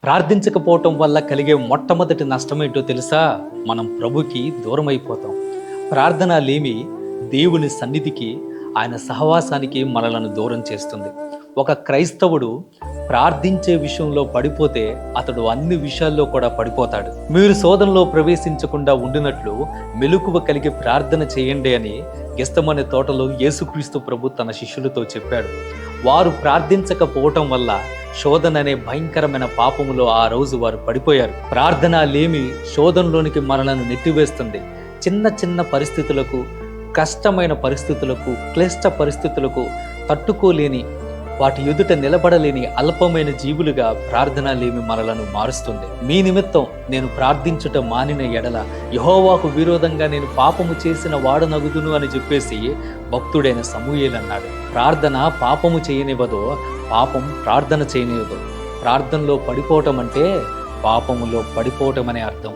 ప్రార్థించకపోవటం వల్ల కలిగే మొట్టమొదటి నష్టమేంటో తెలుసా? మనం ప్రభుకి దూరం అయిపోతాం. ప్రార్థన లేమి దేవుని సన్నిధికి, ఆయన సహవాసానికి మనలను దూరం చేస్తుంది. ఒక క్రైస్తవుడు ప్రార్థించే విషయంలో పడిపోతే అతడు అన్ని విషయాల్లో కూడా పడిపోతాడు. మీరు శోధనలో ప్రవేశించకుండా ఉండినట్లు మెలకువ కలిగి ప్రార్థన చేయండి అని గెస్తమనే తోటలో యేసుక్రీస్తు ప్రభు తన శిష్యులతో చెప్పాడు. వారు ప్రార్థించకపోవటం వల్ల శోధన అనే భయంకరమైన పాపములో ఆ రోజు వారు పడిపోయారు. ప్రార్థన లేమి శోధనలోనికి మనలను నెట్టివేస్తుంది. చిన్న చిన్న పరిస్థితులకు, కష్టమైన పరిస్థితులకు, క్లిష్ట పరిస్థితులకు తట్టుకోలేని, వాటి ఎదుట నిలబడలేని అల్పమైన జీవులుగా ప్రార్థన లేమి మనలను మారుస్తుంది. మీ నిమిత్తం నేను ప్రార్థించుట మానిన ఎడల యెహోవాకు విరోధంగా నేను పాపము చేసిన వాడనగుదును అని చెప్పేసి భక్తుడైన సమూయేలు అన్నాడు. ప్రార్థన పాపము చేయనివ్వదో, పాపం ప్రార్థన చేయనివ్వదు. ప్రార్థనలో పడిపోవటం అంటే పాపములో పడిపోవటం అనే అర్థం.